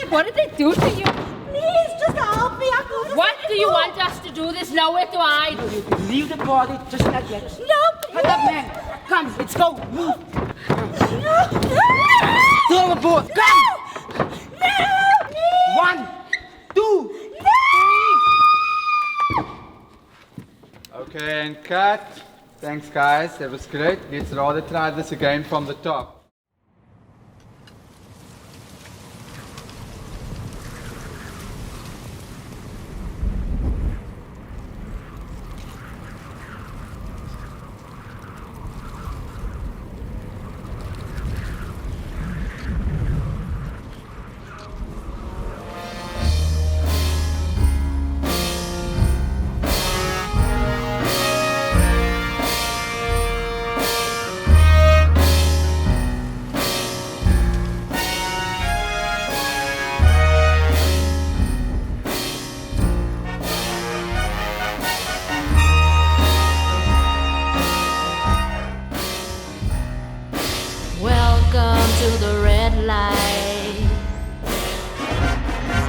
What did they do to you? Please, just help me. I can't. What do you want us to do? There's nowhere to hide. You can leave the body just like that. No, please. Get up, man. Come, let's go. Move. No. Throw overboard. Come. No. 1, 2, 3. Okay, and cut. Thanks, guys. That was great. Let's rather try this again from the top. Welcome to the red light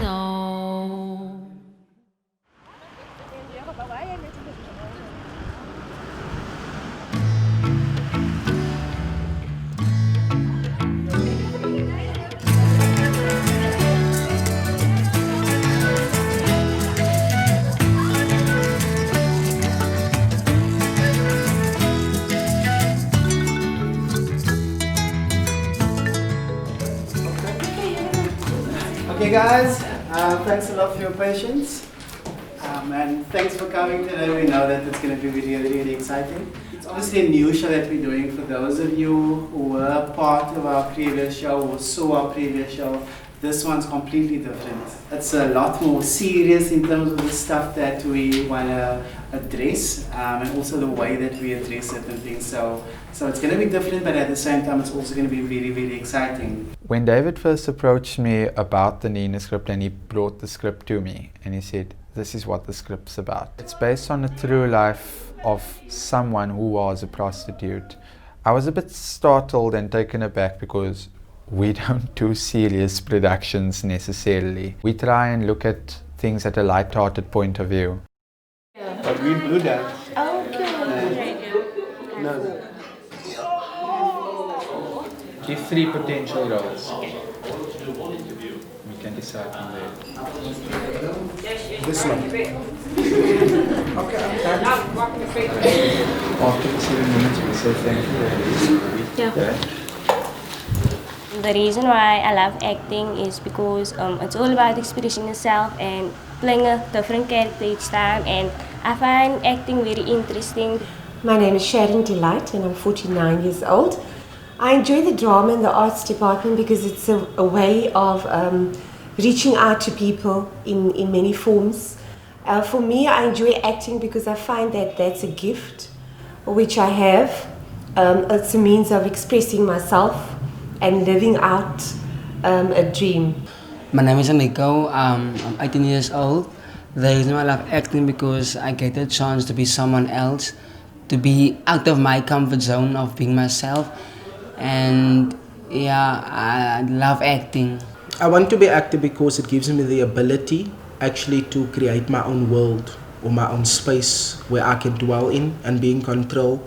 zone. Okay guys, thanks a lot for your patience and thanks for coming today. We know that it's going to be really exciting. It's obviously a new show that we're doing. For those of you who were part of our previous show or saw our previous show, this one's completely different. It's a lot more serious in terms of the stuff that we want to address and also the way that we address certain things. So it's going to be different, but at the same time it's also going to be really exciting. When David first approached me about the Nina script and he brought the script to me and he said, this is what the script's about. It's based on the true life of someone who was a prostitute. I was a bit startled and taken aback because we don't do serious productions necessarily. We try and look at things at a light-hearted point of view. But we do that. No. Give 3 potential roles. We can decide from there. This one. After the 7 minutes, we say thank you. Yeah. The reason why I love acting is because it's all about expressing yourself and playing a different character each time, and I find acting very interesting. My name is Sharon Delight and I'm 49 years old. I enjoy the drama and the arts department because it's a way of reaching out to people in many forms. For me, I enjoy acting because I find that that's a gift which I have. It's a means of expressing myself and living out a dream. My name is Yoko. I'm 18 years old. The reason why I love acting because I get a chance to be someone else, to be out of my comfort zone of being myself. And yeah, I love acting. I want to be actor because it gives me the ability actually to create my own world or my own space where I can dwell in and be in control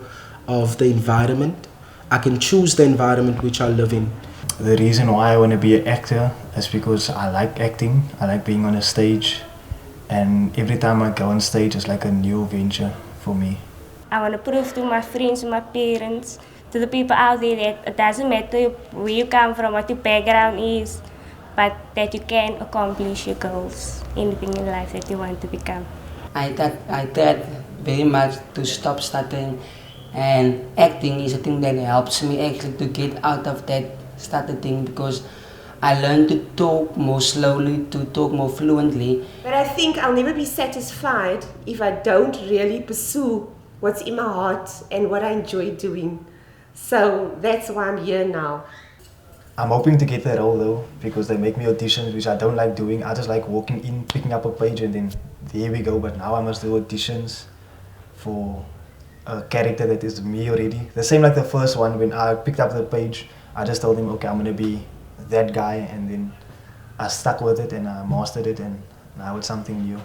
of the environment. I can choose the environment which I live in. The reason why I want to be an actor is because I like acting, I like being on a stage, and every time I go on stage it's like a new venture for me. I want to prove to my friends, to my parents, to the people out there that it doesn't matter where you come from, what your background is, but that you can accomplish your goals, anything in life that you want to become. I tried very much to stop stuttering, and acting is a thing that helps me actually to get out of that stutter thing, because I learned to talk more slowly, to talk more fluently. But I think I'll never be satisfied if I don't really pursue what's in my heart and what I enjoy doing. So that's why I'm here now. I'm hoping to get that role though, because they make me auditions which I don't like doing. I just like walking in, picking up a page and then there we go. But now I must do auditions for a character that is me already. The same like the first one, when I picked up the page, I just told him, okay, I'm going to be that guy, and then I stuck with it and I mastered it, and now it's something new.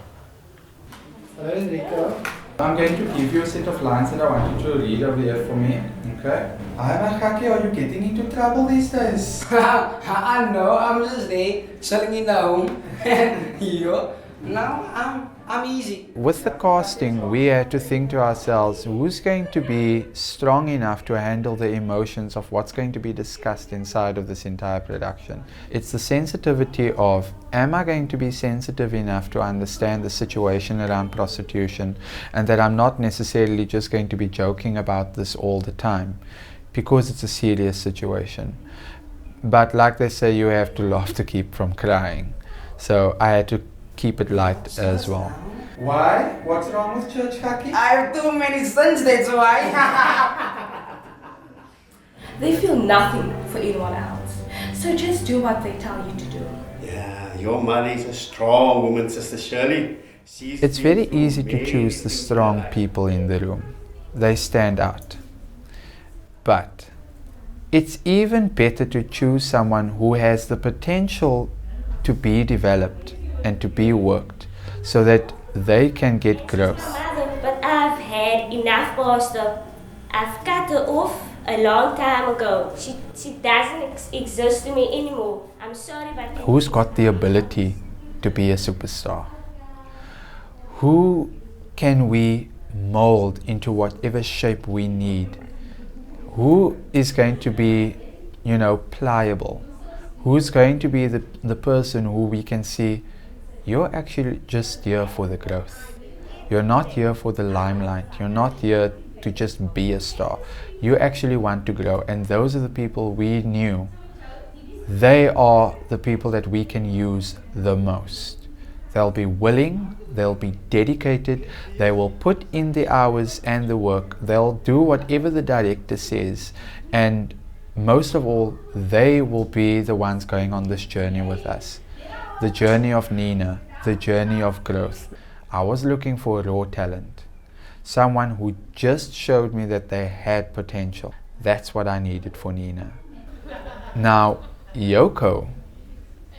Hello, Enrico. I'm going to give you a set of lines that I want you to read over here for me. Okay? Hi, Makaki, are you getting into trouble these days? I know, I'm just there, chilling in the home. You now I'm easy. With the casting, we had to think to ourselves, who's going to be strong enough to handle the emotions of what's going to be discussed inside of this entire production? It's the sensitivity of, am I going to be sensitive enough to understand the situation around prostitution, and that I'm not necessarily just going to be joking about this all the time, because it's a serious situation. But like they say, you have to laugh to keep from crying. So I had to keep it light as well. Why? What's wrong with church, Kaki? I have too many sons, that's why. They feel nothing for anyone else. So just do what they tell you to do. Yeah, your mother is a strong woman, Sister Shirley. It's very easy to choose the strong people in the room. They stand out. But it's even better to choose someone who has the potential to be developed and to be worked, so that they can get growth. But I've had enough pasta. I've cut her off a long time ago. She doesn't exist to me anymore. I'm sorry, but... Who's got the ability to be a superstar? Who can we mold into whatever shape we need? Who is going to be, pliable? Who's going to be the person who we can see, you're actually just here for the growth. You're not here for the limelight. You're not here to just be a star. You actually want to grow. And those are the people we knew. They are the people that we can use the most. They'll be willing, they'll be dedicated, they will put in the hours and the work, they'll do whatever the director says, and most of all, they will be the ones going on this journey with us. The journey of Nina, the journey of growth. I was looking for raw talent. Someone who just showed me that they had potential. That's what I needed for Nina. Now, Yoko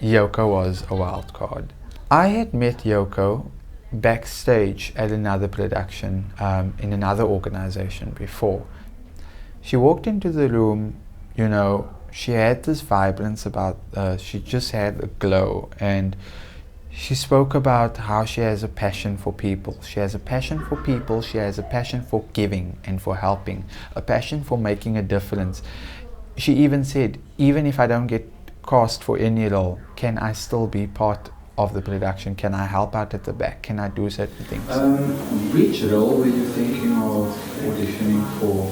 was a wild card. I had met Yoko backstage at another production in another organization before. She walked into the room, she had this vibrance about she just had a glow, and she spoke about how she has a passion for people. She has a passion for people, she has a passion for giving and for helping, a passion for making a difference. She even said, even if I don't get cast for any role, can I still be part of the production? Can I help out at the back? Can I do certain things? Which role were you thinking of auditioning for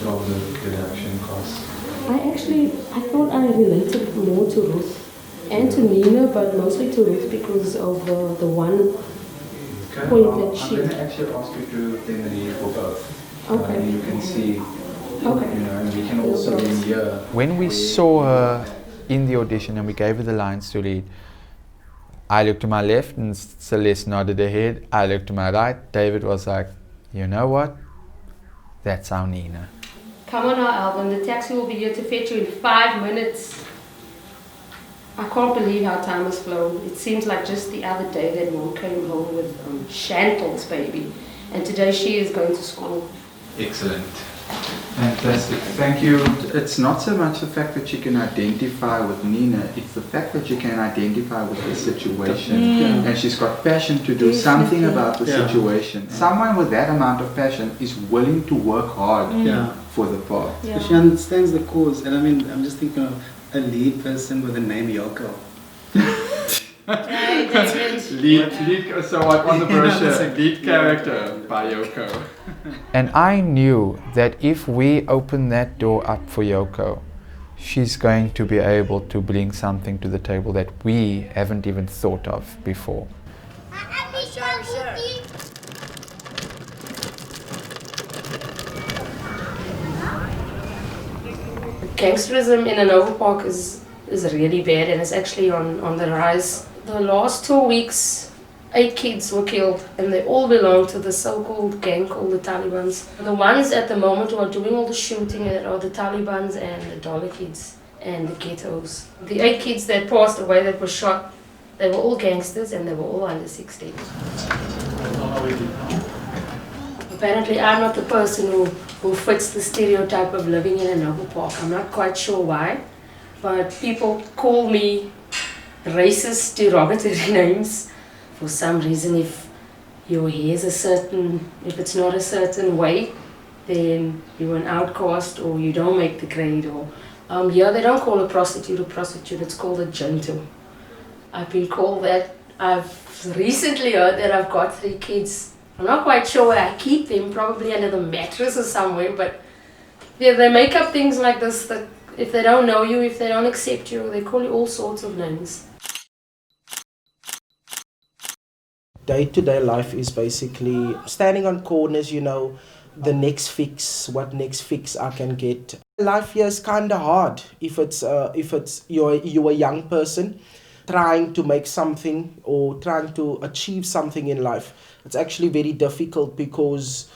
from the production cost? I thought I related more to Ruth and to Nina, but mostly to Ruth because of the one point that she... I'm going to actually ask you to then read for both. Okay. You can see, okay. And we can also hear. When we saw her in the audition and we gave her the lines to read, I looked to my left and Celeste nodded her head. I looked to my right. David was like, you know what? That's our Nina. Come on now, Alvin. The taxi will be here to fetch you in 5 minutes. I can't believe how time has flown. It seems like just the other day that Mom came home with Chantal's baby. And today she is going to school. Excellent. Fantastic. Thank you. It's not so much the fact that you can identify with Nina, it's the fact that you can identify with the situation. And she's got passion to do something about the situation. Someone with that amount of passion is willing to work hard for the part. So she understands the cause, and I'm just thinking of a lead person with the name Yoko. Lead, so what on the brochure, lead character by Yoko. And I knew that if we open that door up for Yoko, she's going to be able to bring something to the table that we haven't even thought of before. Gangsterism in Nova Park is really bad, and it's actually on the rise. The last 2 weeks, 8 kids were killed, and they all belong to the so-called gang called the Talibans. The ones at the moment who are doing all the shooting are the Talibans and the Dollar kids. and the ghettos. The 8 kids that passed away that were shot, they were all gangsters and they were all under 16. Apparently I'm not the person who fits the stereotype of living in a noble park. I'm not quite sure why, but people call me racist, derogatory names for some reason. If your hair is if it's not a certain way, then you're an outcast or you don't make the grade. Or here they don't call a prostitute, it's called a junto. I've been called that. I've recently heard that I've got 3 kids. I'm not quite sure where I keep them, probably under the mattress or somewhere, but yeah, they make up things like this that if they don't know you, if they don't accept you, they call you all sorts of names. Day-to-day life is basically standing on corners, the next fix, what next fix I can get. Life here is kind of hard if you're a young person trying to make something or trying to achieve something in life. It's actually very difficult because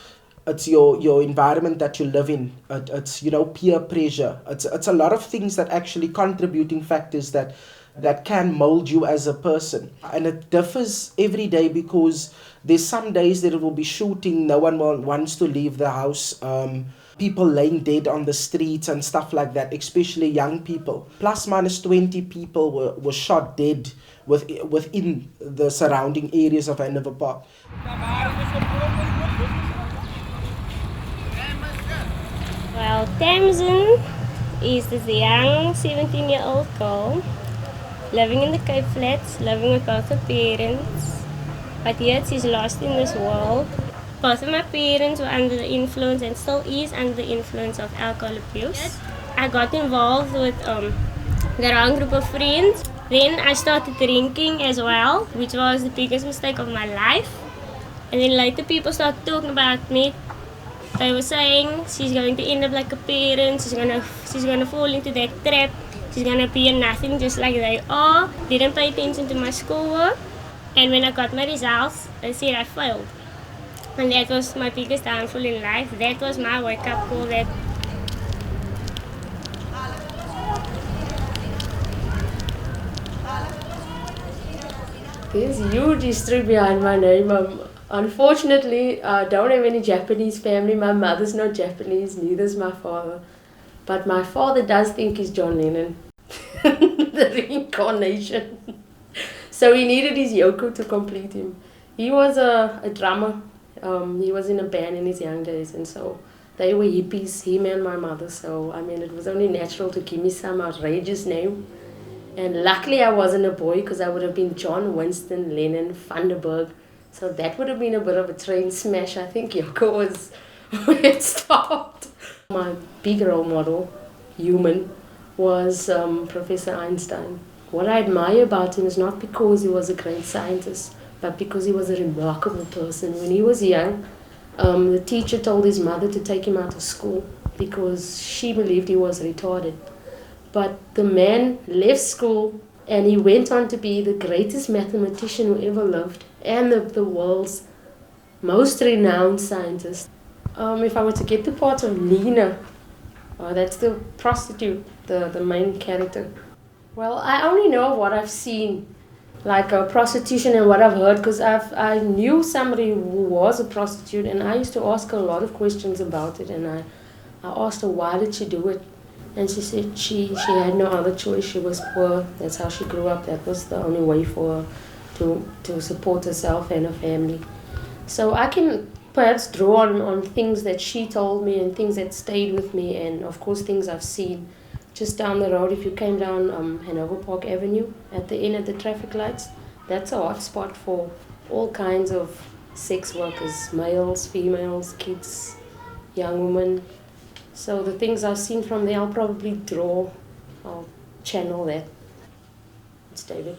it's your environment that you live in. It's peer pressure. It's a lot of things that actually contributing factors that can mold you as a person. And it differs every day because there's some days that it will be shooting, no one wants to leave the house, people laying dead on the streets and stuff like that, especially young people. Plus minus 20 people were shot dead within the surrounding areas of Hanover Park. Well, Tamsin is this young 17-year-old girl living in the Cape Flats, living with both her parents, but yet she's lost in this world. Both of my parents were under the influence and still is under the influence of alcohol abuse. I got involved with the wrong group of friends. Then I started drinking as well, which was the biggest mistake of my life. And then later people started talking about me. They were saying she's going to end up like her parents, she's gonna fall into that trap, she's gonna be a nothing just like they are. Didn't pay attention to my schoolwork. And when I got my results, I said I failed. And that was my biggest downfall in life. That was my wake-up call. There's huge history behind my name. Unfortunately, I don't have any Japanese family. My mother's not Japanese, neither is my father. But my father does think he's John Lennon, the reincarnation. So he needed his Yoko to complete him. He was a drummer. He was in a band in his young days, and so they were hippies, him and my mother. So I mean, it was only natural to give me some outrageous name. And luckily I wasn't a boy, because I would have been John Winston Lennon Vanderberg. So that would have been a bit of a train smash. I think Yoko was where it stopped. My big role model, human, was Professor Einstein. What I admire about him is not because he was a great scientist, but because he was a remarkable person. When he was young, the teacher told his mother to take him out of school because she believed he was retarded. But the man left school and he went on to be the greatest mathematician who ever lived and the world's most renowned scientist. If I were to get the part of Nina, that's the prostitute, the main character. Well, I only know what I've seen, like a prostitution, and what I've heard, because I knew somebody who was a prostitute, and I used to ask her a lot of questions about it, and I asked her why did she do it, and she said she had no other choice. She was poor. That's how she grew up. That was the only way for her to support herself and her family. So I can perhaps draw on things that she told me and things that stayed with me, and of course things I've seen. Just down the road, if you came down Hanover Park Avenue, at the end of the traffic lights, that's a hot spot for all kinds of sex workers, males, females, kids, young women. So the things I've seen from there, I'll channel that. It's David.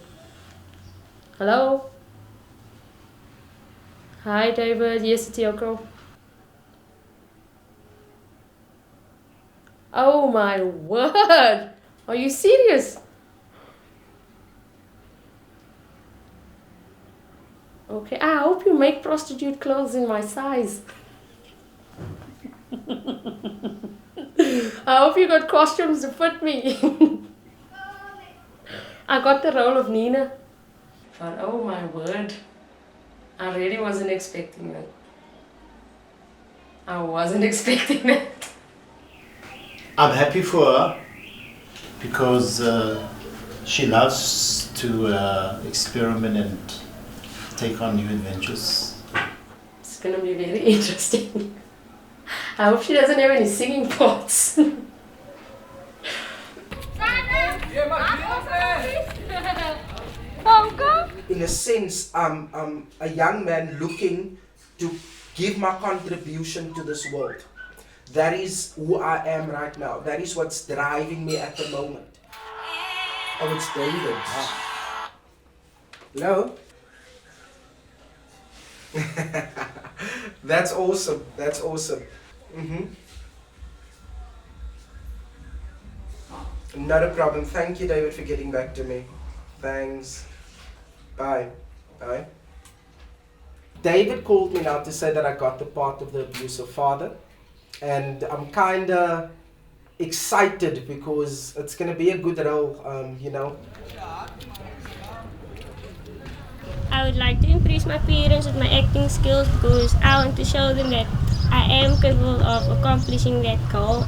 Hello? Hi, David. Yes, it's Yoko. Oh my word! Are you serious? Okay, I hope you make prostitute clothes in my size. I hope you got costumes to fit me. I got the role of Nina. But oh my word, I really wasn't expecting that. I wasn't expecting that. I'm happy for her because she loves to experiment and take on new adventures. It's gonna be very interesting. I hope she doesn't have any singing parts. In a sense, I'm a young man looking to give my contribution to this world. That is who I am right now. That is what's driving me at the moment. Oh, it's David. Hello? That's awesome. That's awesome. Not a problem. Thank you, David, for getting back to me. Thanks. Bye. Bye. David called me now to say that I got the part of the abusive father. And I'm kind of excited because it's going to be a good role, you know. I would like to impress my parents with my acting skills because I want to show them that I am capable of accomplishing that goal.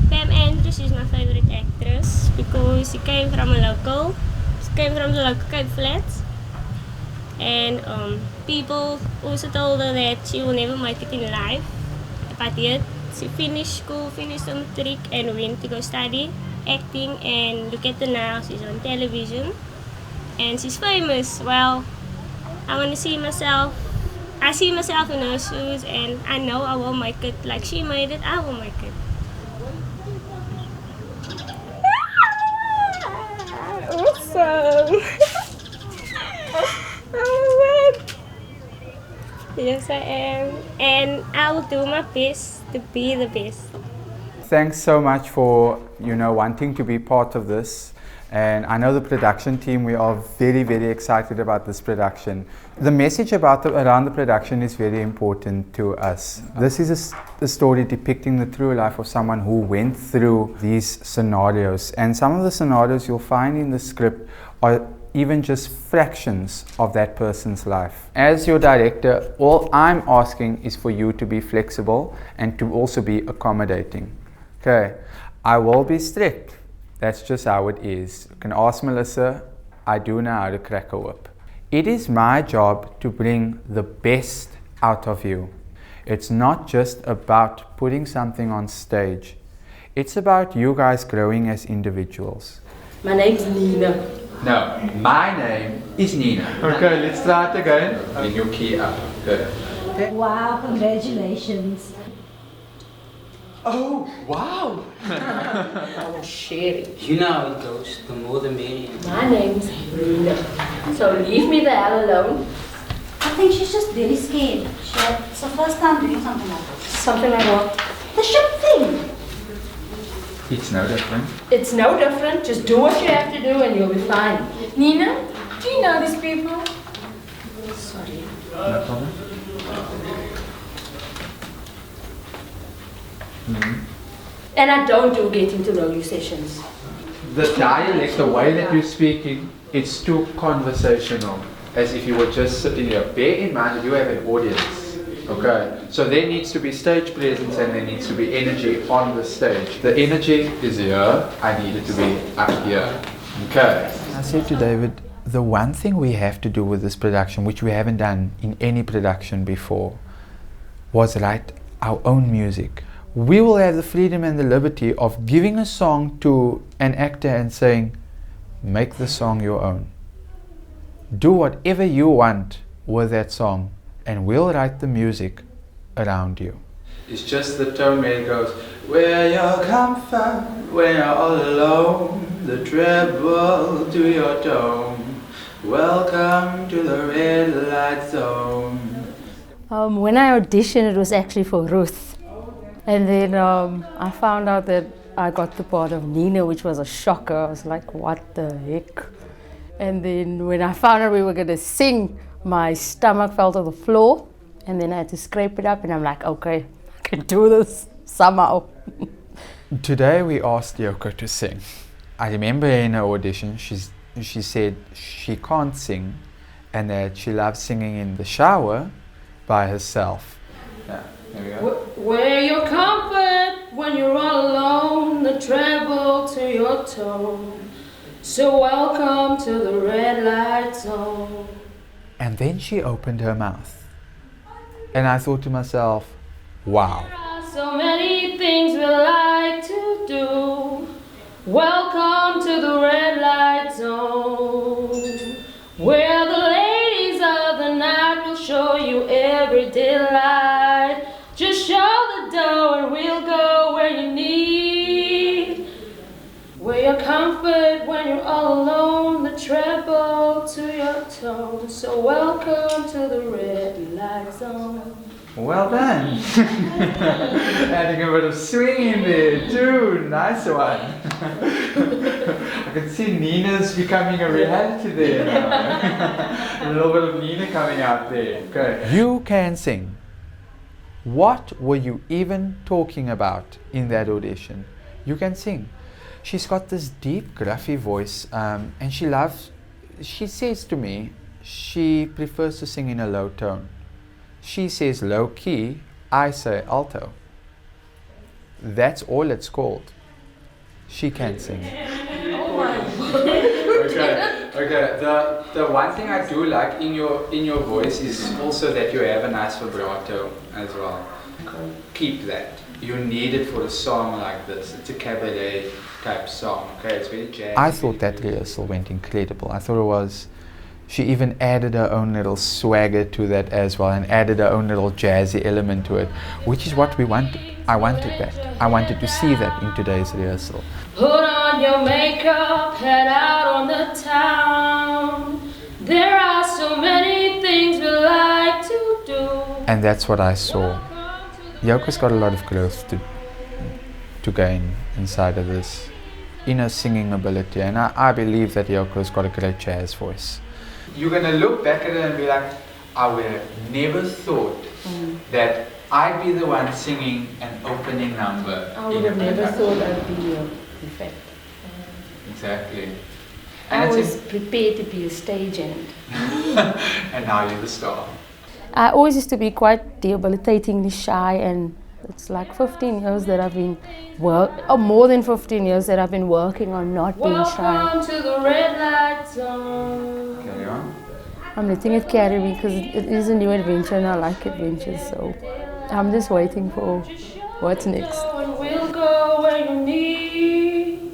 Pam Andrews is my favorite actress because she came from the local Cape Flats, and people also told her that she will never make it in life, but yet she finished school, finished the matric, and went to go study acting, and look at her now, she's on television and she's famous. Well, I want to see myself, I see myself in her shoes, and I know I will make it like she made it. I will make it. Awesome. Oh my God. Yes, I am, and I will do my best to be the best. Thanks so much for wanting to be part of this. And I know the production team, we are very, very excited about this production. The message around the production is very important to us. This is a story depicting the true life of someone who went through these scenarios. And some of the scenarios you'll find in the script are even just fractions of that person's life. As your director, all I'm asking is for you to be flexible and to also be accommodating. Okay, I will be strict. That's just how it is. You can ask Melissa, I do know how to crack a whip. It is my job to bring the best out of you. It's not just about putting something on stage. It's about you guys growing as individuals. My name's Nina. No, my name is Nina. Okay, let's try it again. Then you key up. Good. Wow, congratulations. Oh, wow! I was sharing. You know how it goes, the more the merrier. My name's Nina. So leave me the hell alone. I think she's just really scared. It's her first time doing something like this. Something like what? The ship thing. It's no different. It's no different. Just do what you have to do and you'll be fine. Nina, do you know these people? Sorry. No problem. And I don't do getting to know you sessions. The dialect, the way that you're speaking, it's too conversational, as if you were just sitting here. Bear in mind that you have an audience, okay? So there needs to be stage presence and there needs to be energy on the stage. The energy is here, I need it to be up here, okay? I said to David, the one thing we have to do with this production, which we haven't done in any production before, was write our own music. We will have the freedom and the liberty of giving a song to an actor and saying, make the song your own. Do whatever you want with that song and we'll write the music around you. It's just the tone where it goes, where you come from, when you're all alone, the treble to your tone, welcome to the red light zone. When I auditioned, it was actually for Ruth. And then I found out that I got the part of Nina, which was a shocker. I was like, what the heck? And then when I found out we were going to sing, my stomach fell to the floor. And then I had to scrape it up and I'm like, okay, I can do this somehow. Today we asked Yoko to sing. I remember in her audition she said she can't sing and that she loves singing in the shower by herself. Yeah, there we go. Wear your comfort when you're all alone, the treble to your tone. So welcome to the red light zone. And then she opened her mouth. And I thought to myself, wow. There are so many things we like to do. Welcome to the red light zone, where the ladies of the night will show you every delight. Just show the door and we'll go where you need. Where your comfort when you're all alone, the treble to your tone. So welcome to the red light zone. Well done. Adding a bit of swing in there too. Nice one. I can see Nina's becoming a reality there now. A little bit of Nina coming out there. Okay. You can sing. What were you even talking about in that audition? You can sing. She's got this deep, gruffy voice, and she says to me, she prefers to sing in a low tone. She says low key, I say alto. That's all it's called. She can sing. Oh my God. Okay. The one thing I do like in your voice is also that you have a nice vibrato as well. Keep that. You need it for a song like this. It's a cabaret type song. Okay, it's very jazzy. I thought that rehearsal went incredible. I thought it was. She even added her own little swagger to that as well, and added her own little jazzy element to it, which is what we wanted. I wanted that. I wanted to see that in today's rehearsal. Put on your makeup, head out on the town. There are so many things we like to do. And that's what I saw. Yoko's got a lot of growth to gain inside of this inner singing ability, and I believe that Yoko's got a great jazz voice. You're going to look back at it and be like, I would have never thought that I'd be the one singing an opening number. I would have never thought I'd be here, in fact. Exactly. I was prepared to be a stagehand. And now you're the star. I always used to be quite debilitatingly shy, and it's like 15 years that I've been more than 15 years that I've been working on not being shy. Welcome to the red light zone. Carry on. I'm letting it carry me because it is a new adventure and I like adventures, so I'm just waiting for what's next. And we'll go where you need.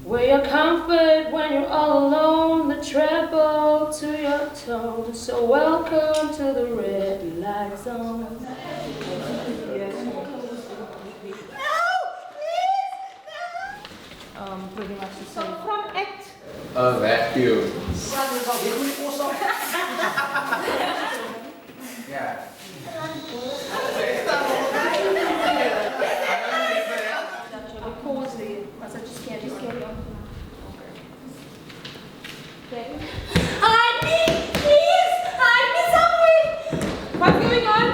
Where your comfort when you're all alone, the treble to your tone. So welcome to the red light zone. Pretty much the same. From act. A vacuum. Yeah. Pause there. Must I just carry on? Okay. Hide me, please! Hide me somewhere! What's going on?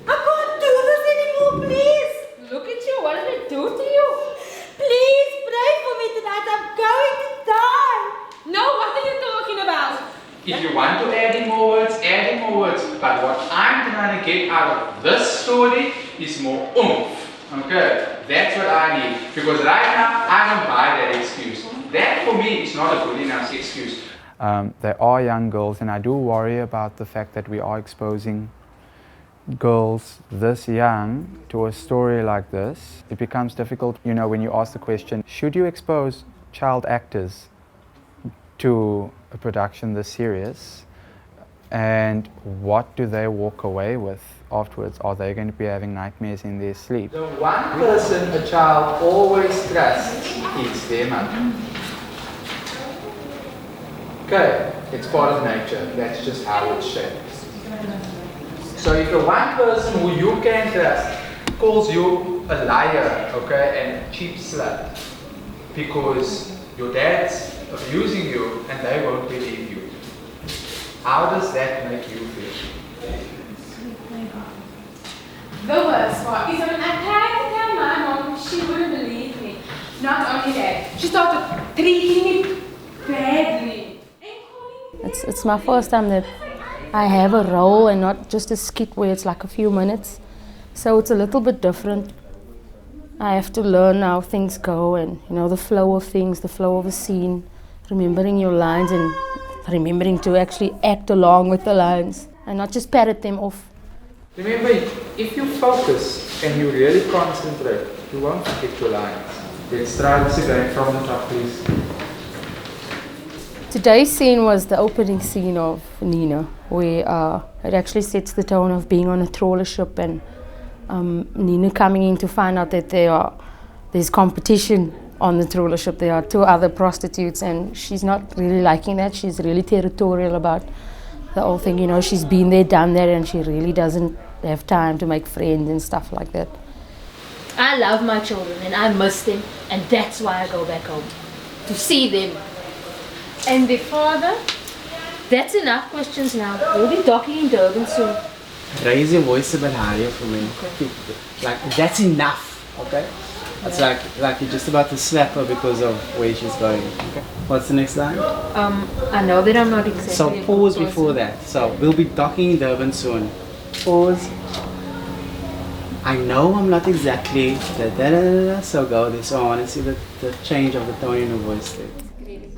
I can't do this anymore, please! Look at you, what did it do to you? Please pray for me tonight. I'm going to die. No, what are you talking about? If you want to add in more words, add in more words. But what I'm trying to get out of this story is more oomph. Okay, that's what I need. Because right now, I don't buy that excuse. That for me is not a good enough excuse. There are young girls, and I do worry about the fact that we are exposing girls this young to a story like this. It becomes difficult, you know, when you ask the question, should you expose child actors to a production this serious? And what do they walk away with afterwards? Are they going to be having nightmares in their sleep? The one person a child always trusts is their mother. Okay, it's part of nature. That's just how it's shaped. So if the one person who you can trust calls you a liar, okay, and a cheap slut because your dad's abusing you and they won't believe you, how does that make you feel? The worst part is when I tried to tell my mom She wouldn't believe me. Not only that, she started treating me badly. It's my first time that I have a role and not just a skit where it's like a few minutes. So it's a little bit different. I have to learn how things go and, you know, the flow of things, the flow of a scene, remembering your lines and remembering to actually act along with the lines and not just parrot them off. Remember, if you focus and you really concentrate, you won't forget your lines. Let's try this again from the top, please. Today's scene was the opening scene of Nina, where it actually sets the tone of being on a trawler ship and Nina coming in to find out that there's competition on the trawler ship. There are 2 other prostitutes and she's not really liking that. She's really territorial about the whole thing. You know, she's been there, done that, and she really doesn't have time to make friends and stuff like that. I love my children and I miss them, and that's why I go back home, to see them. And their father? That's enough questions now. We'll be talking in Durban soon. Raise your voice a bit higher for me. Okay. Like, that's enough, okay? It's like you're just about to slap her because of where she's going. Okay. What's the next line? I know that I'm not exactly. So pause before that. So we'll be talking in Durban soon. Pause. I know I'm not exactly so go there. So I want to see the change of the tone in the voice there.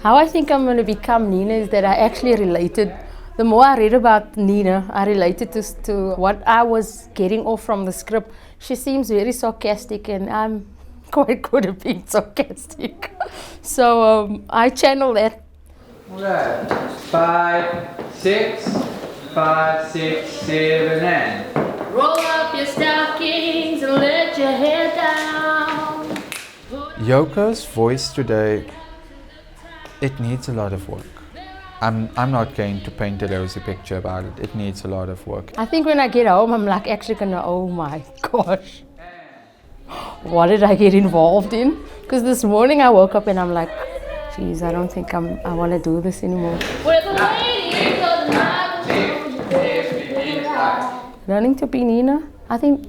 How I think I'm going to become Nina is that I actually related. The more I read about Nina, I related to what I was getting off from the script. She seems very sarcastic and I'm quite good at being sarcastic. So I channel that. Alright, 5, 6, 5, 6, 7, and Roll up your stockings and let your hair down. Yoko's voice today, it needs a lot of work. I'm not going to paint a rosy picture about it. It needs a lot of work. I think when I get home, I'm like actually gonna, oh my gosh, what did I get involved in? Because this morning I woke up and I'm like, geez, I don't think I want to do this anymore. Where the ladies of the night. Learning to be Nina, I think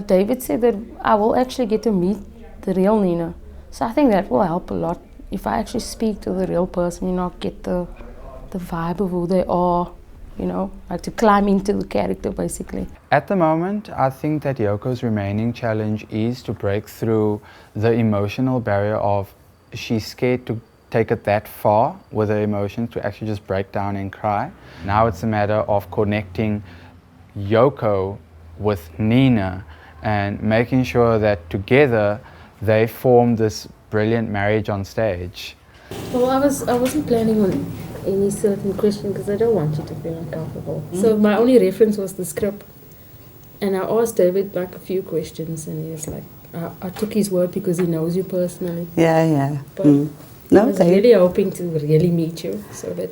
David said that I will actually get to meet the real Nina. So I think that will help a lot. If I actually speak to the real person, you know, get the vibe of who they are, you know, like to climb into the character basically. At the moment, I think that Yoko's remaining challenge is to break through the emotional barrier of she's scared to take it that far with her emotions to actually just break down and cry. Now it's a matter of connecting Yoko with Nina and making sure that together they form this brilliant marriage on stage. Well, I wasn't planning on any certain question because I don't want you to feel uncomfortable. So my only reference was the script, and I asked David like a few questions, and he was like, I took his word because he knows you personally. Yeah. But I was really hoping to really meet you so that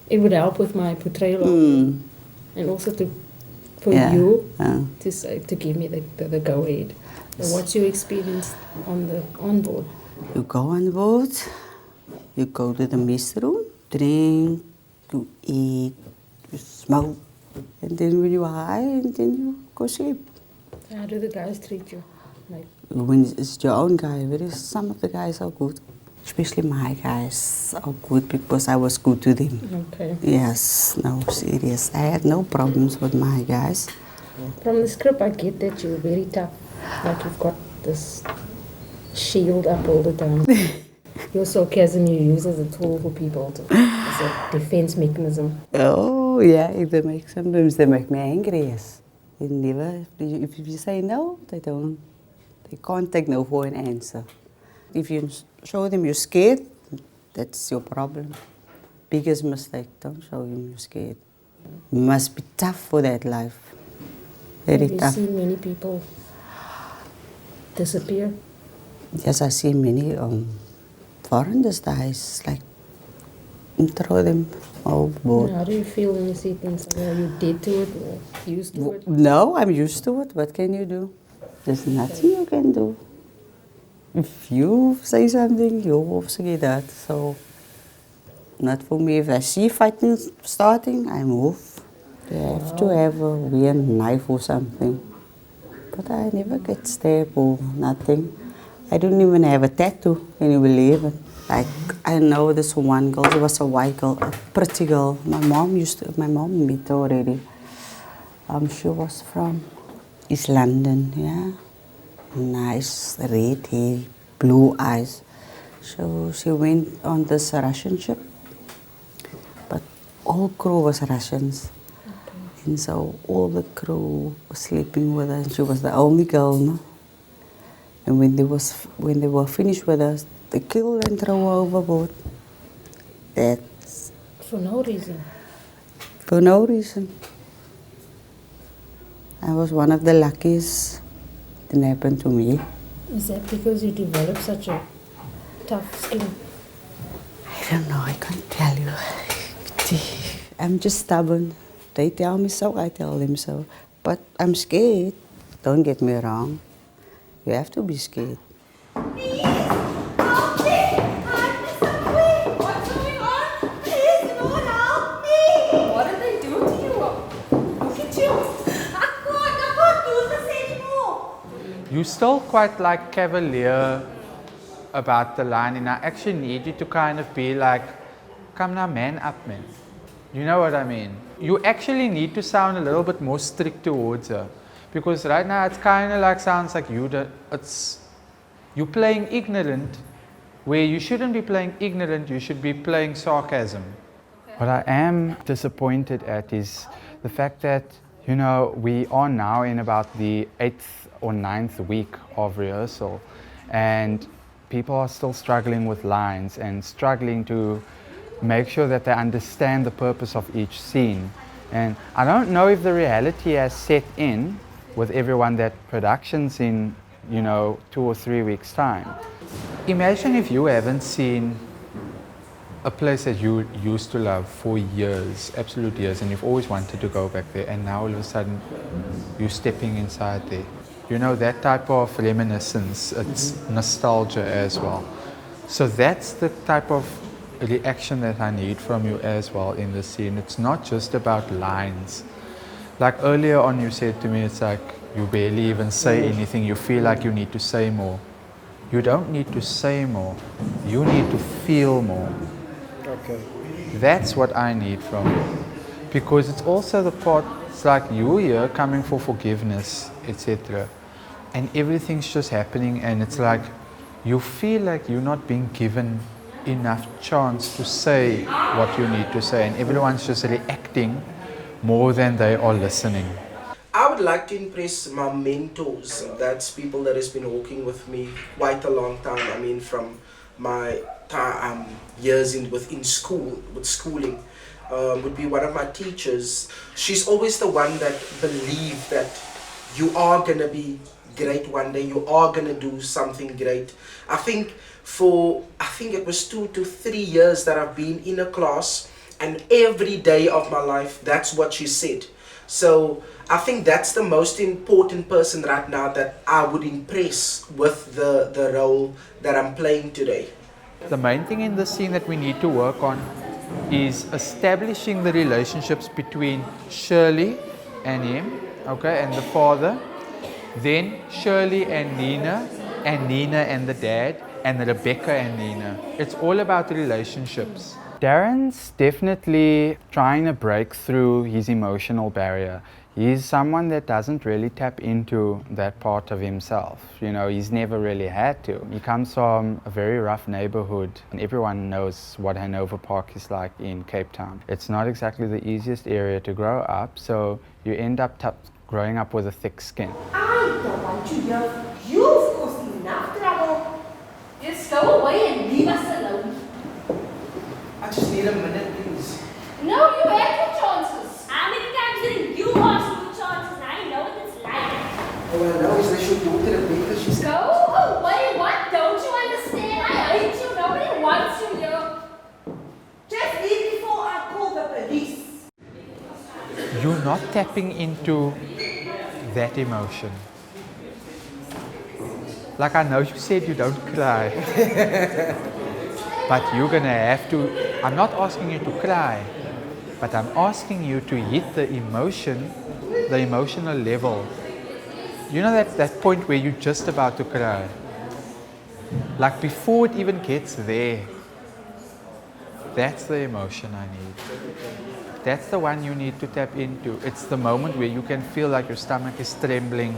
it would help with my portrayal of you, and also for you to give me the go ahead. So what's your experience on board? You go on board, you go to the mess room, drink, you eat, you smoke, and then when you're high, and then you go sleep. How do the guys treat you? Like when it's your own guy, some of the guys are good. Especially my guys are good because I was good to them. Okay. Yes, no, serious. I had no problems with my guys. From the script, I get that you're very tough. Like you've got this shield up all the time. Your sarcasm you use as a tool for people, as a defense mechanism. Oh, yeah, sometimes they make me angry, yes. If you say no, they can't take no for an answer. If you show them you're scared, that's your problem. Biggest mistake, don't show them you're scared. You must be tough for that life. Very tough. Have you seen many people disappear? Yes, I see many foreigners die, like throw them overboard. How do you feel when you see things? Are you dead to it or used to it? No, I'm used to it. What can you do? There's nothing you can do. If you say something, you also get that. So, not for me. If I see fighting starting, I move. They have to have a weird knife or something. But I never get stabbed or nothing. I don't even have a tattoo, can you believe it? Like, I know this one girl, she was a white girl, a pretty girl. My mom met her already. She was from East London, yeah. Nice, red hair, blue eyes. So she went on this Russian ship, but all crew was Russians. And so all the crew was sleeping with her, and she was the only girl, no? And when they were finished with us, they killed and threw her overboard. That's For no reason. for no reason. I was one of the luckiest. It didn't happen to me. Is that because you developed such a tough skin? I don't know, I can't tell you. I'm just stubborn. They tell me so, I tell them so. But I'm scared. Don't get me wrong. You have to be scared. What did they do to you? Look at you. I can't do this anymore. You're still quite like cavalier about the line, and I actually need you to kind of be like, come now, man up, man. You know what I mean? You actually need to sound a little bit more strict towards her, because right now it's kind of like sounds like you're playing ignorant, where you shouldn't be playing ignorant. You should be playing sarcasm. What I am disappointed at is the fact that, you know, we are now in about the 8th or 9th week of rehearsal, and people are still struggling with lines and struggling to make sure that they understand the purpose of each scene. And I don't know if the reality has set in with everyone that production's in, you know, 2 or 3 weeks' time. Imagine if you haven't seen a place that you used to love for years, absolute years, and you've always wanted to go back there, and now all of a sudden you're stepping inside there. You know, that type of reminiscence, it's nostalgia as well. So that's the type of reaction that I need from you as well in the scene. It's not just about lines. Like earlier on you said to me, it's like you barely even say anything. You feel like you need to say more. You don't need to say more. You need to feel more. Okay. That's what I need from you. Because it's also the part, it's like you here coming for forgiveness, etc. And everything's just happening, and it's like you feel like you're not being given enough chance to say what you need to say, and everyone's just reacting more than they are listening. I would like to impress my mentors. That's people that has been working with me quite a long time. I mean, from my years within school, with schooling, would be one of my teachers. She's always the one that believes that you are gonna be great one day. You are gonna do something great. I think it was 2 to 3 years that I've been in a class, and every day of my life, that's what she said. So I think that's the most important person right now that I would impress with the role that I'm playing today. The main thing in this scene that we need to work on is establishing the relationships between Shirley and him, okay, and the father, then Shirley and Nina and the dad, and Rebecca and Nina. It's all about the relationships. Darren's definitely trying to break through his emotional barrier. He's someone that doesn't really tap into that part of himself. You know, he's never really had to. He comes from a very rough neighborhood, and everyone knows what Hanover Park is like in Cape Town. It's not exactly the easiest area to grow up, so you end up growing up with a thick skin. I don't want you here. You've caused enough trouble. Just go away and leave us alone. I just need a minute, please. No, you had your chances. How many times did you ask for chances? I know what it's like. All I know is they should go to the baker. She's Go away. What? Don't you understand? I hate you. Nobody wants you here. Just leave before I call the police. You're not tapping into that emotion. Like, I know you said you don't cry, but you're gonna have to. I'm not asking you to cry, but I'm asking you to hit the emotional level. You know that point where you're just about to cry. Like before it even gets there. That's the emotion I need. That's the one you need to tap into. It's the moment where you can feel like your stomach is trembling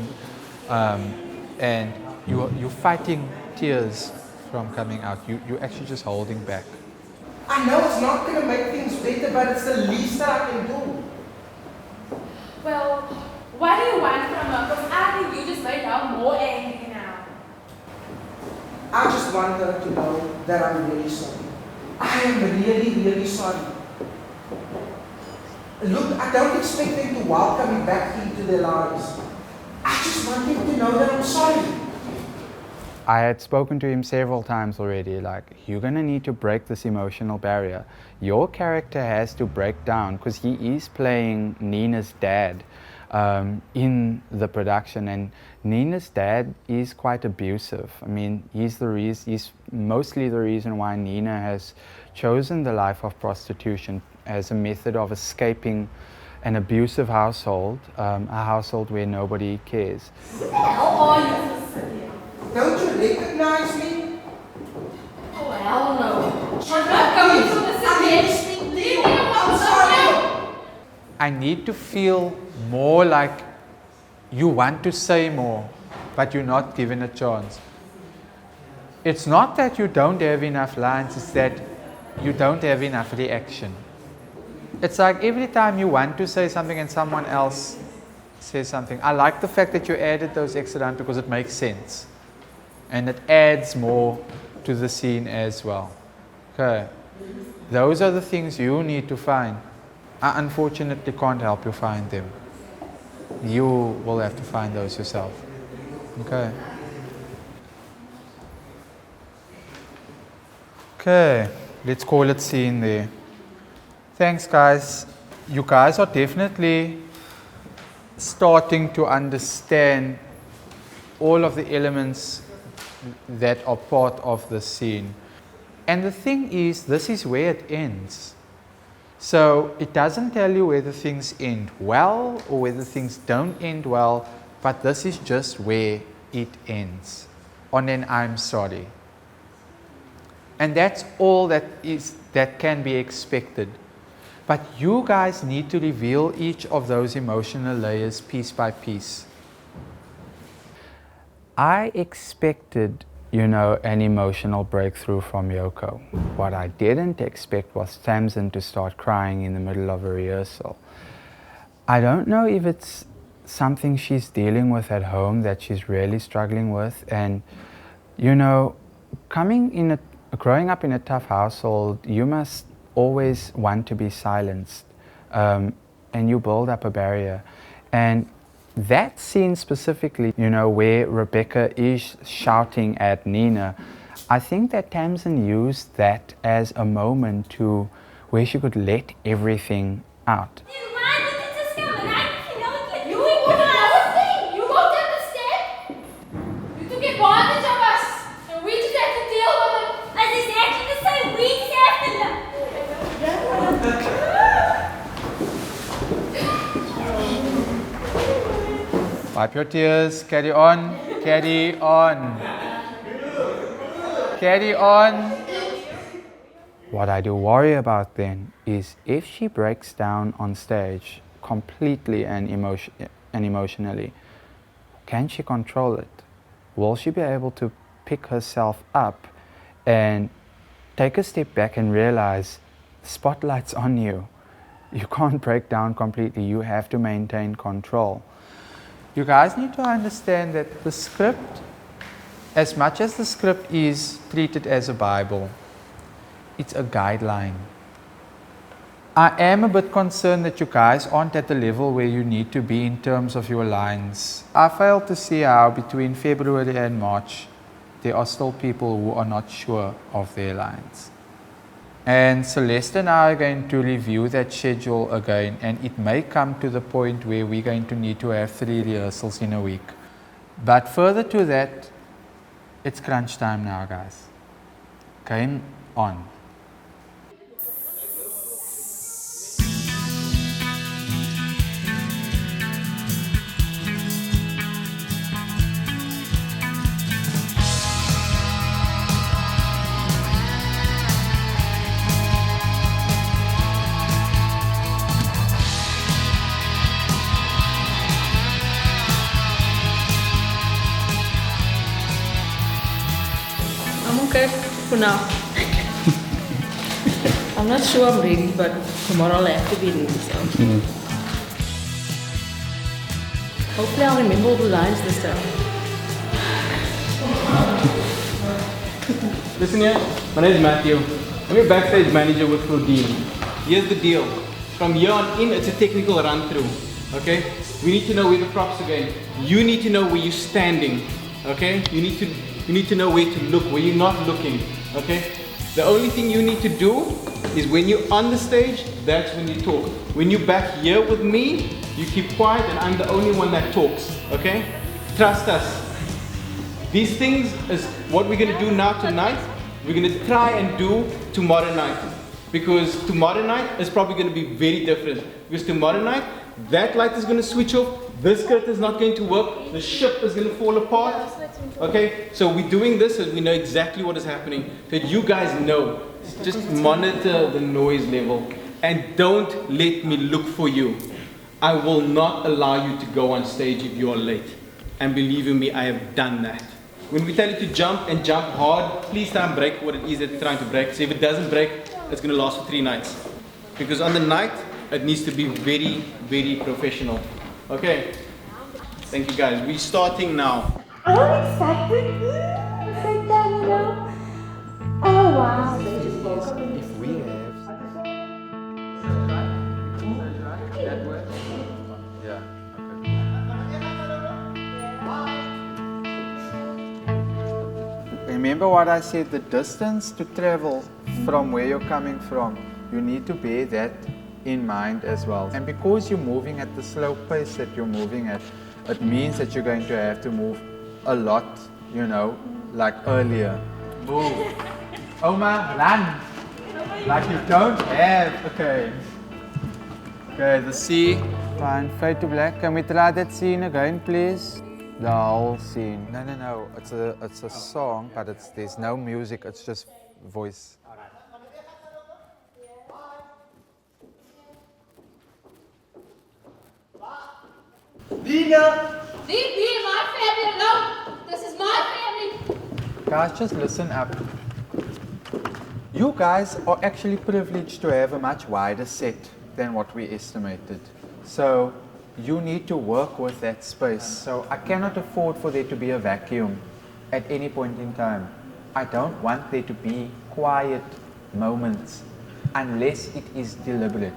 and you're fighting tears from coming out. You're actually just holding back. I know it's not going to make things better, but it's the least that I can do. Well, what do you want from her? Because I think you just made her more angry now. I just want her to know that I'm really sorry. I am really, really sorry. Look, I don't expect them to welcome me back into their lives. I just want them to know that I'm sorry. I had spoken to him several times already, like, you're going to need to break this emotional barrier. Your character has to break down because he is playing Nina's dad in the production, and Nina's dad is quite abusive. I mean, he's mostly the reason why Nina has chosen the life of prostitution as a method of escaping an abusive household, a household where nobody cares. How are you? Don't you recognize me? Oh, hell no. I'm not coming from the city. Leave me alone. Sorry. I need to feel more like you want to say more, but you're not given a chance. It's not that you don't have enough lines, it's that you don't have enough reaction. It's like every time you want to say something and someone else says something. I like the fact that you added those extra lines because it makes sense. And it adds more to the scene as well. Okay. Those are the things you need to find. I unfortunately can't help you find them. You will have to find those yourself. Okay. Okay, let's call it scene there. Thanks, guys. You guys are definitely starting to understand all of the elements that are part of the scene. And the thing is, this is where it ends. So it doesn't tell you whether things end well or whether things don't end well, but this is just where it ends. On an I'm sorry. And that's all that can be expected. But you guys need to reveal each of those emotional layers piece by piece. I expected, an emotional breakthrough from Yoko. What I didn't expect was Tamsin to start crying in the middle of a rehearsal. I don't know if it's something she's dealing with at home that she's really struggling with. And, growing up in a tough household, you must always want to be silenced. And you build up a barrier. And that scene specifically, where Rebecca is shouting at Nina, I think that Tamsin used that as a moment where she could let everything out. Wipe your tears, carry on, carry on. Carry on. What I do worry about then is if she breaks down on stage completely and emotionally, can she control it? Will she be able to pick herself up and take a step back and realize the spotlight's on you? You can't break down completely, you have to maintain control. You guys need to understand that the script, as much as the script is treated as a Bible, it's a guideline. I am a bit concerned that you guys aren't at the level where you need to be in terms of your lines. I fail to see how between February and March, there are still people who are not sure of their lines. And Celeste and I are going to review that schedule again, and it may come to the point where we're going to need to have 3 rehearsals in a week. But further to that, it's crunch time now, guys. Game on. okay for now. I'm not sure I'm ready, but tomorrow I'll have to be ready. So. Hopefully I'll remember all the lines this time. Listen here, my name is Matthew. I'm your backstage manager with Claudine. Here's the deal. From here on in, it's a technical run through. Okay? We need to know where the props are going. You need to know where you're standing. Okay? You need to know where to look, where you're not looking. Okay? The only thing you need to do is when you're on the stage, that's when you talk. When you're back here with me, you keep quiet and I'm the only one that talks. Okay? Trust us. These things is what we're going to do now tonight. We're going to try and do tomorrow night. Because tomorrow night is probably going to be very different. Because tomorrow night, that light is going to switch off. This curtain is not going to work. The ship is going to fall apart. Okay? So we're doing this so we know exactly what is happening. That you guys know. Just monitor the noise level. And don't let me look for you. I will not allow you to go on stage if you are late. And believe in me, I have done that. When we tell you to jump and jump hard, please try and break what it is that you're trying to break. So if it doesn't break, it's going to last for 3 nights. Because on the night, it needs to be very, very professional. Okay? Thank you guys. We're starting now. I'm excited. Sit down, you know. Oh wow. If we have... That way? Yeah, okay. Remember what I said, the distance to travel from where you're coming from, you need to bear that in mind as well. And because you're moving at the slow pace that you're moving at, it means that you're going to have to move a lot, you know, like earlier. Move. Oma, run! Like you don't have. Okay. Okay, the C. Fine, fade to black. Can we try that scene again, please? The whole scene. No. It's a song, but there's no music. It's just voice. Dina! Leave me and my family alone! This is my family! Guys, just listen up. You guys are actually privileged to have a much wider set than what we estimated. So you need to work with that space. So I cannot afford for there to be a vacuum at any point in time. I don't want there to be quiet moments unless it is deliberate.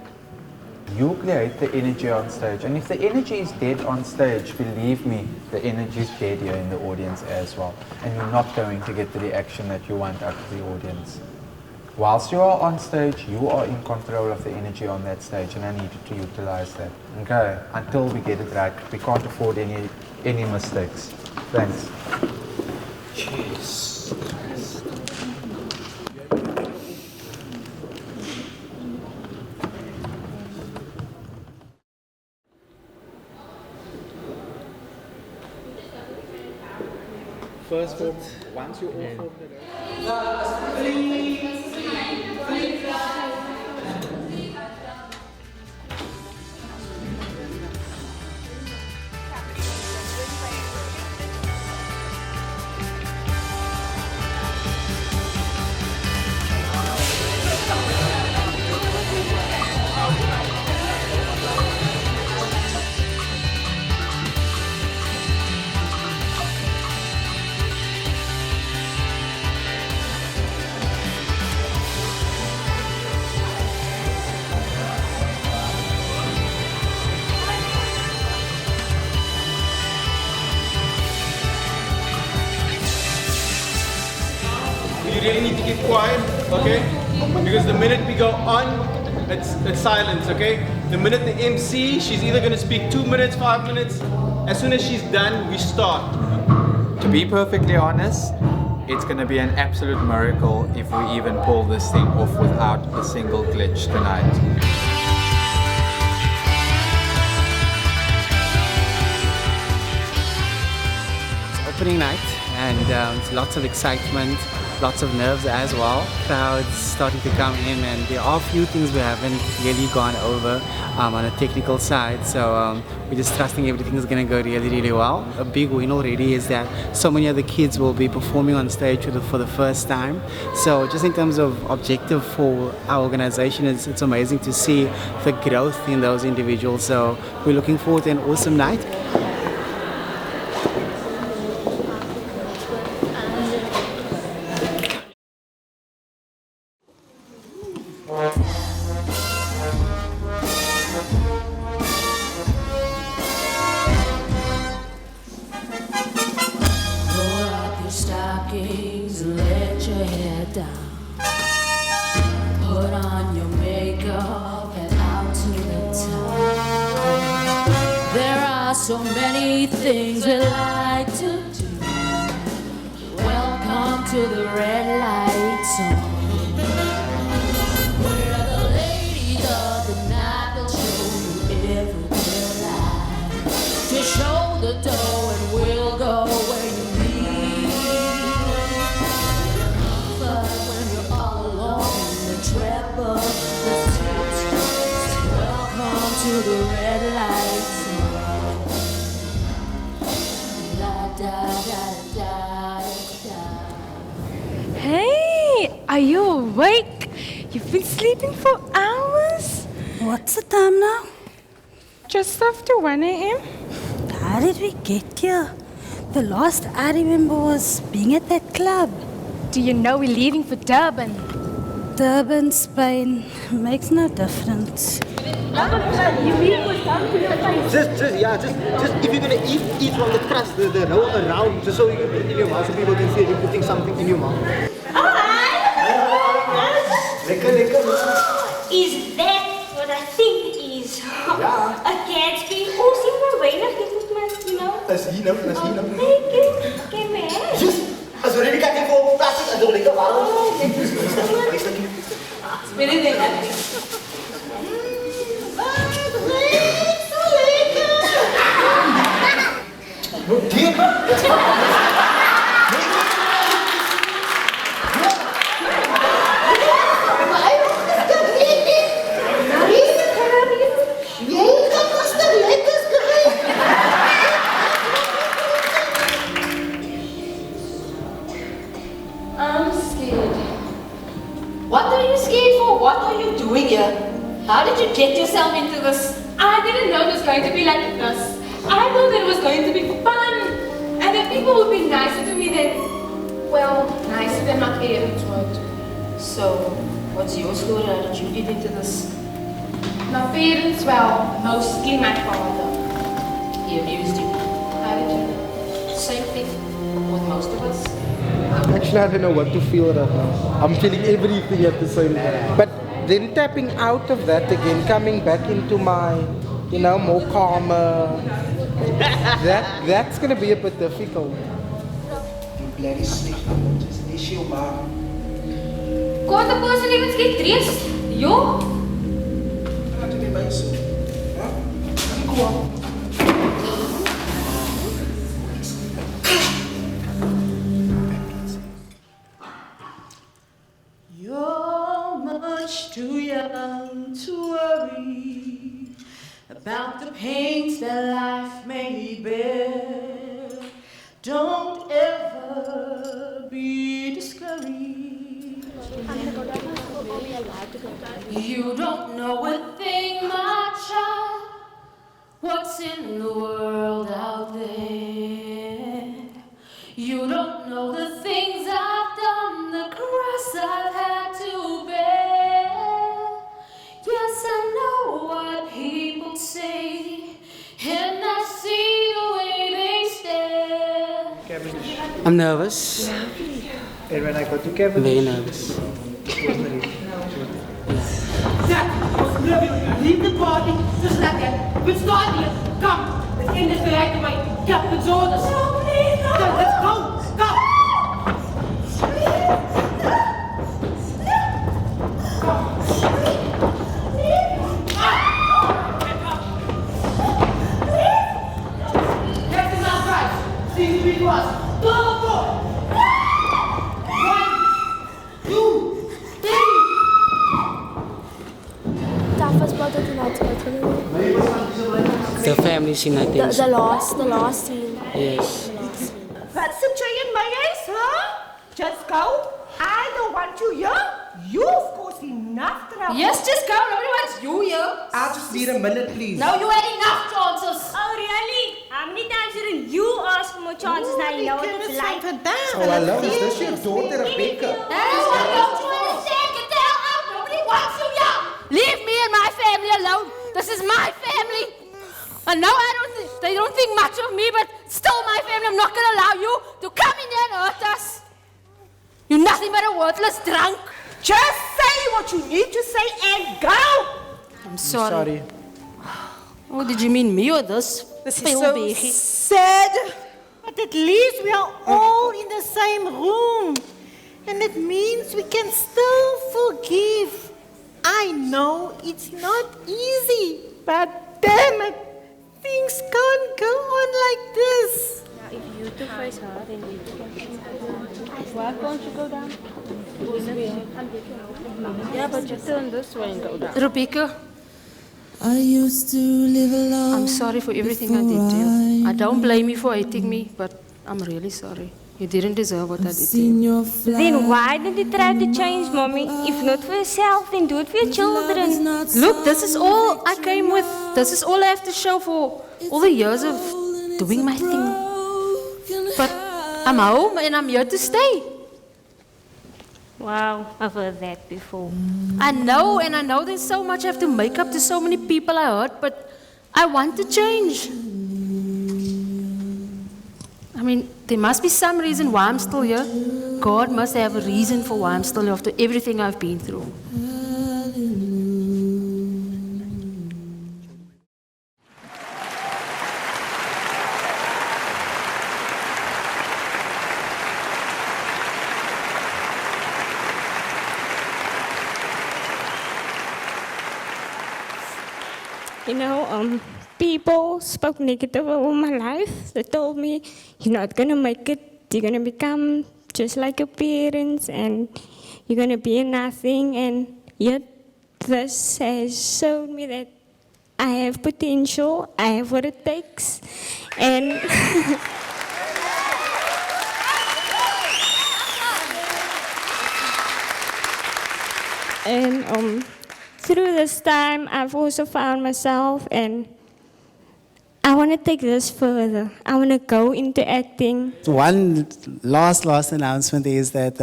You create the energy on stage, and if the energy is dead on stage, believe me, the energy is dead here in the audience as well, and you're not going to get the reaction that you want out of the audience. Whilst you are on stage, you are in control of the energy on that stage, and I need you to utilize that. Okay, until we get it right, we can't afford any mistakes. Thanks. Jeez. First form, once you all form it you really need to keep quiet, okay? Because the minute we go on, it's silence, okay? The minute the MC, she's either going to speak 2 minutes, 5 minutes. As soon as she's done, we start. To be perfectly honest, it's going to be an absolute miracle if we even pull this thing off without a single glitch tonight. Opening night, and it's lots of excitement. lots of nerves as well. Crowds starting to come in, and there are a few things we haven't really gone over on a technical side. So we're just trusting everything is going to go really, really well. A big win already is that so many of the kids will be performing on stage for the first time. So just in terms of objective for our organization, it's amazing to see the growth in those individuals. So we're looking forward to an awesome night. Stockings and let your hair down. Put on your makeup and out to the town. There are so many things we like to do. Welcome to the red light zone, where the ladies of the night will show you everywhere light. To show the door and we'll go where you to the red lights. Da, da, da, da, da. Hey, are you awake? You've been sleeping for hours? What's the time now? Just after 1 a.m. How did we get here? The last I remember was being at that club. Do you know we're leaving for Durban? Durban, Spain, makes no difference. Just if you're gonna eat from the crust, the roll around, just so you can put it in your mouth, so people can see you're putting something in your mouth. Lekker. Is that what I think it is? Ja. A Gatsby? Hoe zien we weinig dit met, you know? Dat is hier nou. Thank you. Kijk maar. Just, als we niet kijken voor plastic, dan lekker warm. Spelen dit aan. I'm scared. What are you scared for? What are you doing here? How did you get yourself into this? I didn't know it was going to be like this. I thought it was going to be fun. And if people would be nicer to me then, well, nicer than my parents would. So, what's your story? How did you get into this? My parents, well, mostly my father. He abused you. How did you know? Same thing with most of us. Actually, I don't know what to feel right now. I'm feeling everything at the same time. But then tapping out of that again, coming back into my, more calmer. That's gonna be a bit difficult. Bloody snake, just this your mom. Can't the person even get dressed? Yo? Go on. You're much too young to worry about the pains that life may bear. Don't ever be discouraged. You don't know a thing, my child, what's in the world out there. You don't know the things I've done, the cross I've had to bear. Yes, I know what people say, and I see the way they stare. I'm nervous. And when I got to Kevin, Very nervous. Leave the party, just like that. We start here. Come, let's end this the right way. Captain's orders. No, please, no. Let's go. Go. Captain's outside. Seems to be for us. Go, go. 1, The family scene, I think. The last scene. Yes. Wat soek jy in my huis, huh? Just go. I don't want you here. You've caused enough trouble. Yes, just go. Nobody wants you here. I just need a minute, please. No, you had enough chances. Oh, really? How many times didn't you ask for more chances now you know what it's like? Oh, hello, is this your daughter, Rebecca? That is what don't you understand? Get the hell out. Nobody wants you here. Leave me and my family alone. This is my family. And no, they don't think much of me, but still my family. I'm not going to allow you to come in here and hurt us. You're nothing but a worthless drunk. Just say what you need to say and go. I'm sorry. Oh, did you mean me or this? This is so sad. But at least we are all in the same room. And it means we can still forgive. I know it's not easy, but damn it, things can't go on like this. Now, if you two face her, then we can. Why can't you go down? Yeah, but you turn this way and go down. Rebecca, I used to live alone. I'm sorry for everything I did to you. I don't blame you for hating me, but I'm really sorry. You didn't deserve what I did to you. Then why did you try to change, Mommy? If not for yourself, then do it for your children. Look, this is all I came with. This is all I have to show for all the years of doing my thing. But I'm home and I'm here to stay. Wow, I've heard that before. I know, and I know there's so much I have to make up to so many people I hurt, but I want to change. I mean, there must be some reason why I'm still here. God must have a reason for why I'm still here after everything I've been through. You know, people spoke negative over my life. They told me, you're not going to make it. You're going to become just like your parents and you're going to be a nothing. And yet this has shown me that I have potential. I have what it takes. And and through this time, I've also found myself, and I want to take this further. I want to go into acting. One last announcement is that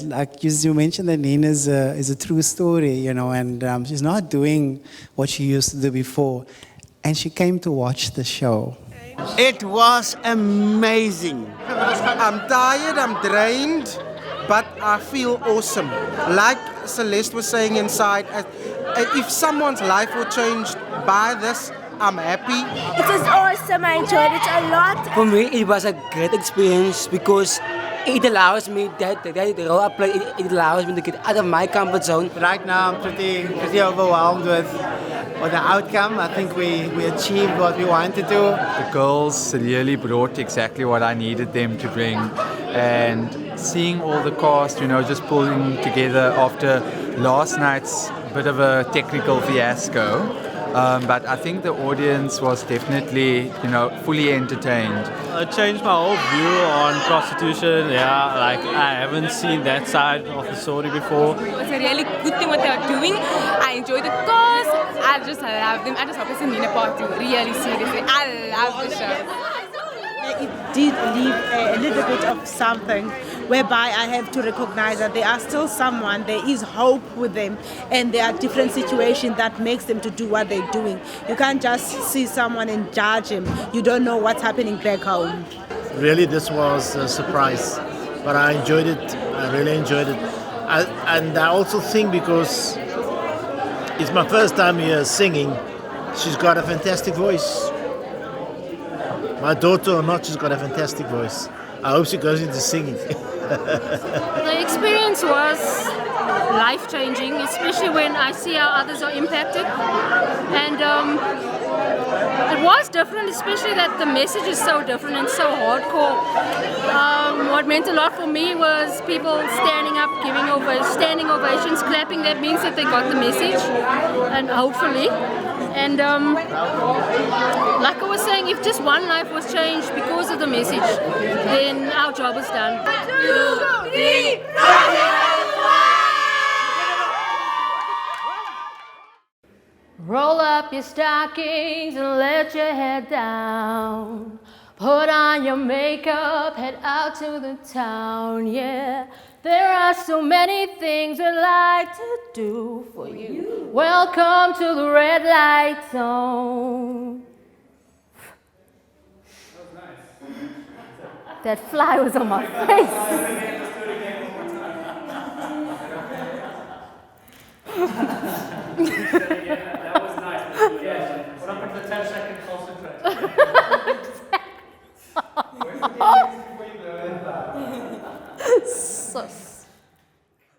like you mentioned that Nina is a true story, you know, and she's not doing what she used to do before, and she came to watch the show. It was amazing. I'm tired, I'm drained, but I feel awesome. Like Celeste was saying inside, if someone's life will change by this, I'm happy. It was awesome. I enjoyed it a lot. For me, it was a great experience because it allows me the role I play. It allows me to get out of my comfort zone. Right now, I'm pretty overwhelmed with the outcome. I think we achieved what we wanted to do. The girls really brought exactly what I needed them to bring, and seeing all the cast, you know, just pulling together after last night's bit of a technical fiasco. But I think the audience was definitely, you know, fully entertained. It changed my whole view on prostitution. Yeah, like I haven't seen that side of the story before. It's a really good thing what they're doing. I enjoy the cause. I just love them. I just hope it's a Nina part 2. Really, seriously. I love the show. It did leave a little bit of something whereby I have to recognize that they are still someone, there is hope with them, and there are different situations that makes them to do what they're doing. You can't just see someone and judge him. You don't know what's happening back home. Really, this was a surprise, but I enjoyed it. I really enjoyed it. And I also think because it's my first time here singing, she's got a fantastic voice. My daughter or not, she's got a fantastic voice. I hope she goes into singing. The experience was life-changing, especially when I see how others are impacted. And it was different, especially that the message is so different and so hardcore. What meant a lot for me was people standing up, standing ovations, clapping. That means that they got the message, and hopefully. And like I was saying, if just one life was changed because of the message, then our job is done. 1, 2, 3, roll up your stockings and let your head down. Put on your makeup, head out to the town, yeah. There are so many things I'd like to do for you. Welcome to the red light zone. That fly was on my face. That was nice. Yes. What happened to the 10-second concentration? So